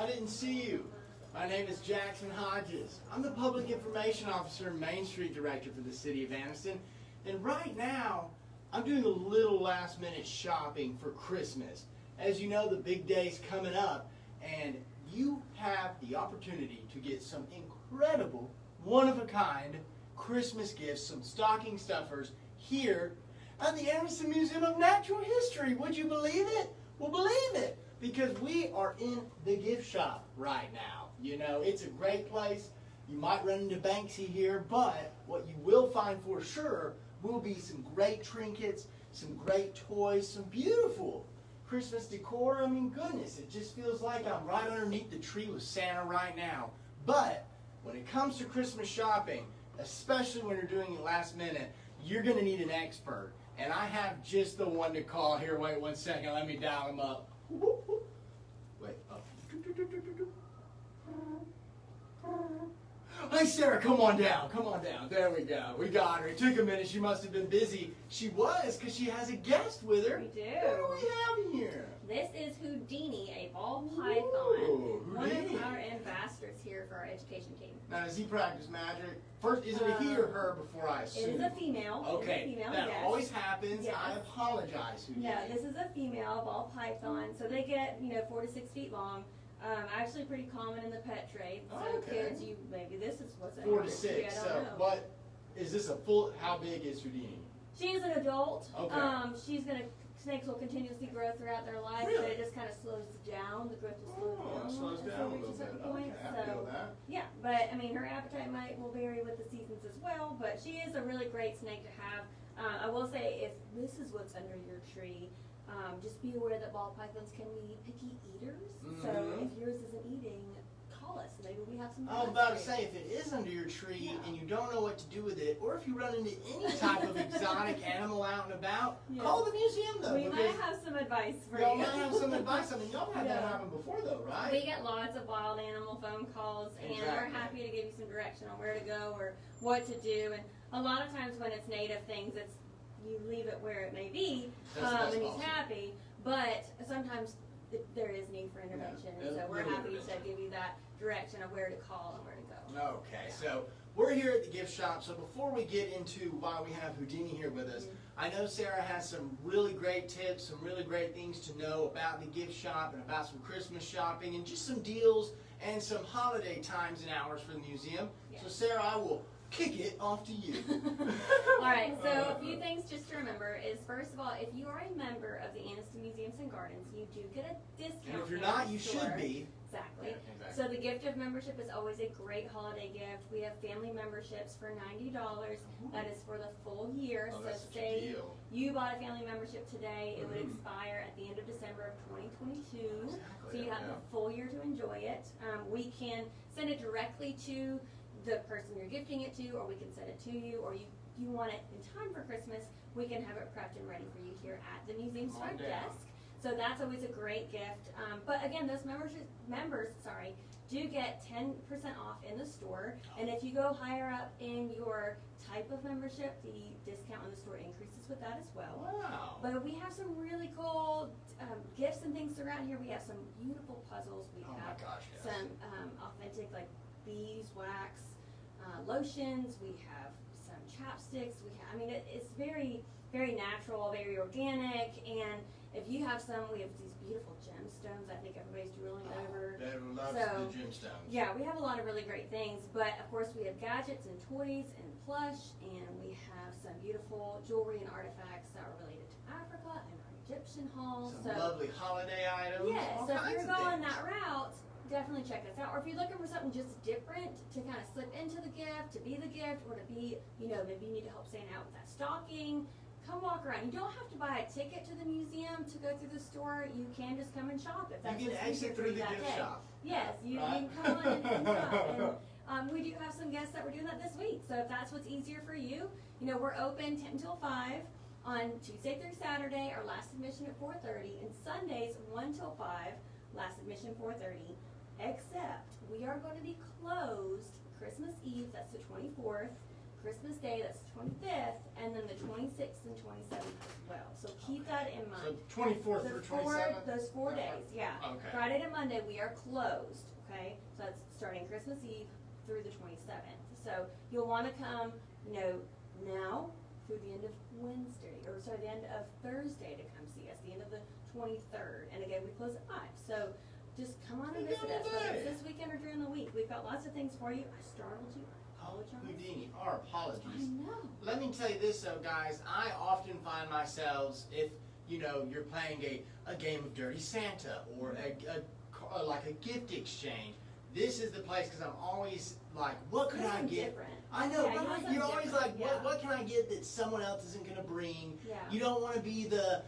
I didn't see you. My name is Jackson Hodges. I'm the Public Information Officer and Main Street Director for the City of Anniston. And right now, I'm doing a little last-minute shopping for Christmas. As you know, the big day's coming up, and you have the opportunity to get some incredible, one-of-a-kind Christmas gifts, some stocking stuffers here at the Anniston Museum of Natural History. Would you believe it? Well, believe it, because we are in the gift shop right now. You know, it's a great place. You might run into Banksy here, but what you will find for sure will be some great trinkets, some great toys, some beautiful Christmas decor. I mean, goodness, it just feels like I'm right underneath the tree with Santa right now. But when it comes to Christmas shopping, especially when you're doing it last minute, you're going to need an expert. And I have just the one to call here. Wait 1 second. Let me dial him up. Wait. Oh. Hey, Sarah, come on down. Come on down. There we go. We got her. It took a minute. She must have been busy. She was, because she has a guest with her. We do. What do we have here? This is Houdini, a ball python. Ooh, one Houdini. of our ambassadors here for our education team. Now, does he practice magic? First, is it a he or her before I assume? It is a female. Okay, It is a female, that yes. always happens. Yes. I apologize, Houdini. No, this is a female ball python. So they get, 4 to 6 feet long. Actually pretty common in the pet trade. So Oh, okay. kids, maybe this is what's in 4 to your 6. tree, I So, don't know. what is this a full? How big is Houdini? She's an adult. Okay. Snakes will continuously grow throughout their life, Really? but it just kind of slows down. The growth will slow down. It slows until down a it little reaches bit. certain point. Okay, I feel that. Yeah, but I mean, her appetite will vary with the seasons as well. But she is a really great snake to have. I will say, if this is what's under your tree, just be aware that ball pythons can be picky eaters. So Mhm. if yours isn't eating, call us. Maybe we have some. I was about to say, if it is under your tree and you don't know what to do with it, or if you run into any type of exotic animal out and about, Yeah. call the museum though. We might because have some advice for y'all you. might have some advice. I mean, y'all had that Yeah. happen before though, right? We get lots of wild animal phone calls, and we're Exactly. happy to give you some direction on where to go or what to do. And a lot of times when it's native things, you leave it where it may be, That's and he's awesome. happy. But sometimes there is need for intervention, Yeah, and so a we're little happy to intervention. give you that direction of where to call and where to go. Okay, so we're here at the gift shop. So before we get into why we have Houdini here with us, I know Sarah has some really great tips, some really great things to know about the gift shop and about some Christmas shopping and just some deals and some holiday times and hours for the museum. Yes. So Sarah, I will kick it off to you. All right, so a few things just to remember is, first of all, if you are a member of the Anniston Museums and Gardens, you do get a discount. And if you're in not, the you store. should be. Exactly. Yeah, exactly. So the gift of membership is always a great holiday gift. We have family memberships for $90. That is for the full year. Oh, so that's such a say deal. you bought a family membership today, it would Mhm. expire at the end of December of 2022. Exactly, So you have yeah. the full year to enjoy it. We can send it directly to the person you're gifting it to, or we can send it to you, or you want it in time for Christmas, we can have it prepped and ready for you here at the museum's Come on front down. desk. So that's always a great gift. But again, those members do get 10% off in the store. And if you go higher up in your type of membership, the discount in the store increases with that as well. Wow. But we have some really cool gifts and things around here. We have some beautiful puzzles. We Oh my have gosh, yes. some authentic beeswax lotions. We have some chapsticks. It's very, very natural, very organic. And if you have some, we have these beautiful gemstones. I think everybody's drooling over. Everyone loves So, the gemstones. Yeah, we have a lot of really great things. But of course, we have gadgets and toys and plush, and we have some beautiful jewelry and artifacts that are related to Africa and our Egyptian halls. Some lovely holiday items. Yeah, all so if kinds you're of going things. that route, definitely check us out. Or if you're looking for something just different to kind of slip into the gift, to be the gift, or to be, maybe you need to help Santa out with that stocking, come walk around. You don't have to buy a ticket to the museum to go through the store. You can just come and shop if that's You can what's easier exit for through you the that gift day. shop. Yes, you Right? can come on and shop. And we do have some guests that we're doing that this week. So if that's what's easier for you, we're open 10 till 5 on Tuesday through Saturday. Our last admission at 4:30, and Sundays 1 till 5. Last admission 4:30. Except we are going to be closed Christmas Eve. That's the 24th. Christmas Day, that's the 25th, and then the 26th and 27th as well. So keep that in So mind. 24th through 27th? Those 4 days, yeah. Okay. Friday to Monday, we are closed, okay? So that's starting Christmas Eve through the 27th. So you'll want to come, now through the end of the end of Thursday to come see us, the end of the 23rd. And again, we close at 5. So just come on and visit us, whether it's this weekend or during the week. We've got lots of things for you. I startled you. I apologize. Houdini, our apologies. I know. Let me tell you this though, guys. I often find myself, if you're playing a game of Dirty Santa or like a gift exchange, this is the place because I'm always like, what could I get? Different. I know, Yeah, right? You're always like, yeah. what can I get that someone else isn't going to bring? Yeah. You don't want to be the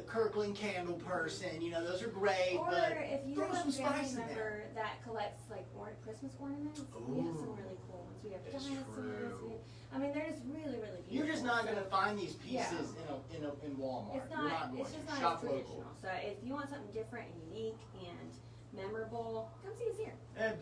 Kirkland candle person. Those are great, Or but if you throw have some a family spice in there. member that collects like Christmas ornaments, we have some Ooh. really cool ones. We have That's dinosaurs. true. They're just really, really beautiful. You're just not going to So find these Yeah. pieces in Walmart. It's You're not. going It's just to not shop as local. traditional. So if you want something different and unique and memorable, come see us here.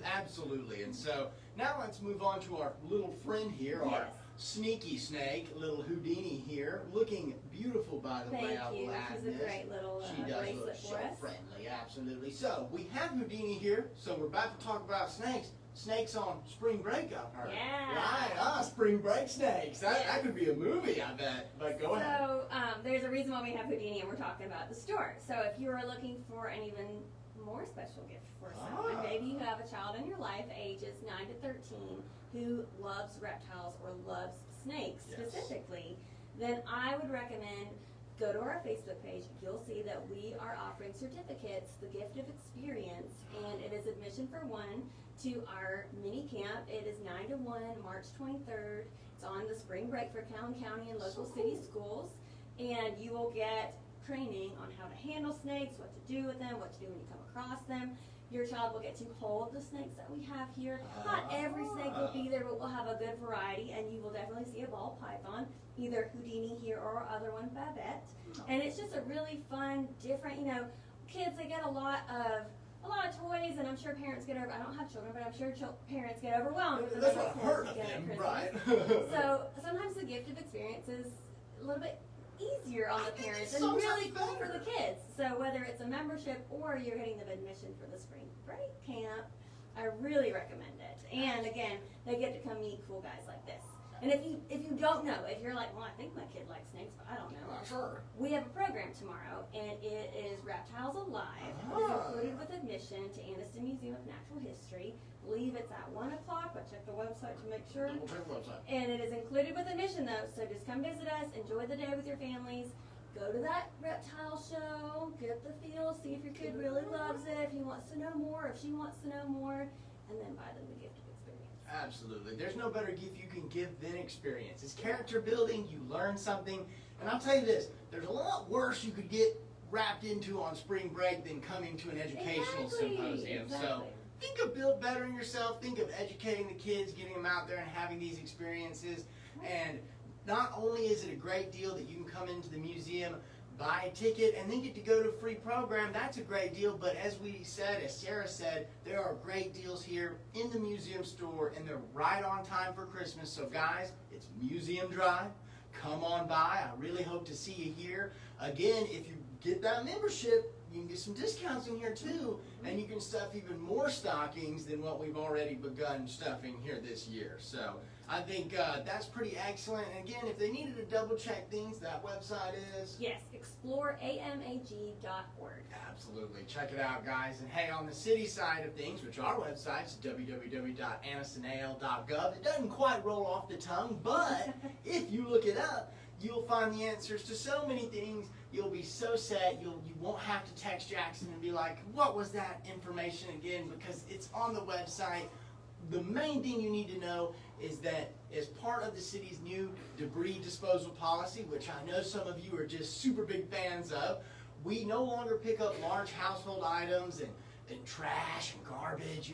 Absolutely. And so now let's move on to our little friend here, our Yes. sneaky snake, little Houdini here, looking beautiful by the way. Thank I you. will add She's a this. great little She does look bracelet so for us. friendly, absolutely. So we have Houdini here, so we're about to talk about snakes. Snakes on spring break, I've heard. Yeah. Right, spring break snakes. That Yes. could be a movie, I bet. But go ahead. So there's a reason why we have Houdini, and we're talking about the store. So if you are looking for an even more special gift for someone, Ah. maybe you have a child in your life, ages 9 to 13, who loves reptiles or loves snakes Yes. specifically, then I would recommend go to our Facebook page. You'll see that we are offering certificates, the gift of experience, and it is admission for one to our mini camp. It is 9 to 1, March 23rd. It's on the spring break for Calhoun County and local city schools, and you will get training on how to handle snakes, what to do with them, what to do when you come across them. Your child will get to hold the snakes that we have here. Not every snake will be there, but we'll have a good variety, and you will definitely see a ball python, either Houdini here or our other one, Babette. And it's just a really fun, different, kids, they get a lot of toys, and I'm sure parents get over, I don't have children, but I'm sure parents get overwhelmed. with the That's number what of I've heard toys of they get at them, Christmas. right? So sometimes the gift of experience is a little bit easier on the parents and sometimes really cool for better. the kids. So whether it's a membership or you're getting them admission for the spring break camp, I really recommend it. And again, they get to come meet cool guys like this. And if you don't know, if you're like, well, I think my kid likes snakes, but I don't know. Not sure. We have a program tomorrow, and it is Reptiles Alive. It's included with admission to Anniston Museum of Natural History. I believe it's at 1 o'clock, but check the website to make sure. Double check the website. And it is included with admission though, so just come visit us, enjoy the day with your families, go to that reptile show, get the feel, see if your kid really loves it, if he wants to know more, if she wants to know more, and then buy them the gift of experience. Absolutely. There's no better gift you can give than experience. It's character building, you learn something, and I'll tell you this, there's a lot worse you could get wrapped into on spring break than coming to an educational symposium. So think of build bettering yourself, think of educating the kids, getting them out there and having these experiences. And not only is it a great deal that you can come into the museum, buy a ticket, and then get to go to a free program, that's a great deal. But as we said, as Sarah said, there are great deals here in the museum store, and they're right on time for Christmas. So guys, it's Museum Drive. Come on by. I really hope to see you here. Again, if you get that membership, you can get some discounts in here too, and you can stuff even more stockings than what we've already begun stuffing here this year. So I think that's pretty excellent. And again, if they needed to double check things, that website is? Yes, exploreamag.org. Absolutely. Check it out, guys. And hey, on the city side of things, which our website is www.annistonal.gov, it doesn't quite roll off the tongue, but if you look it up, you'll find the answers to so many things. You'll be so set, you won't have to text Jackson and be like, what was that information again? Because it's on the website. The main thing you need to know is that as part of the city's new debris disposal policy, which I know some of you are just super big fans of, we no longer pick up large household items and trash and garbage,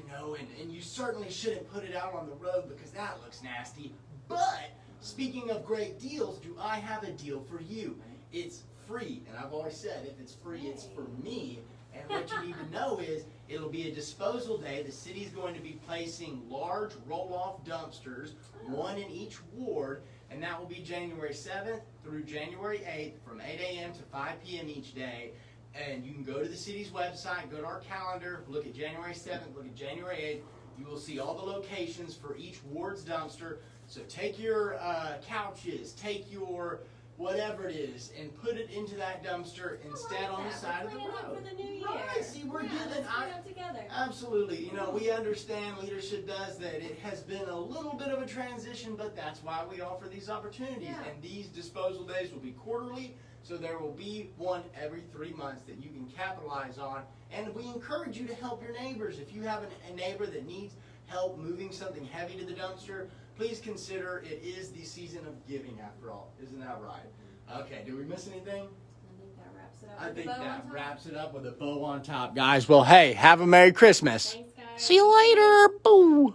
and you certainly shouldn't put it out on the road because that looks nasty. But speaking of great deals, do I have a deal for you? It's free, and I've always said if it's free, it's for me. And what you need to know is it'll be a disposal day. The city's going to be placing large roll-off dumpsters, one in each ward, and that will be January 7th through January 8th from 8 a.m. to 5 p.m. each day. And you can go to the city's website, go to our calendar, look at January 7th, look at January 8th. You will see all the locations for each ward's dumpster. So take your couches, take your whatever it is, and put it into that dumpster instead on the side of the road. For the new year. Right, see, we're yeah, giving. let's put it together. Absolutely. You know, we understand leadership does that. It has been a little bit of a transition, but that's why we offer these opportunities. Yeah. And these disposal days will be quarterly, so there will be one every 3 months that you can capitalize on. And we encourage you to help your neighbors. If you have a neighbor that needs help moving something heavy to the dumpster, please consider it is the season of giving after all. Isn't that right? Okay, did we miss anything? I think that wraps it up. I with think a bow that on top. wraps it up with a bow on top, guys. Well, hey, have a Merry Christmas. Thanks, guys. See you later. Boo.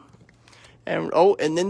And then the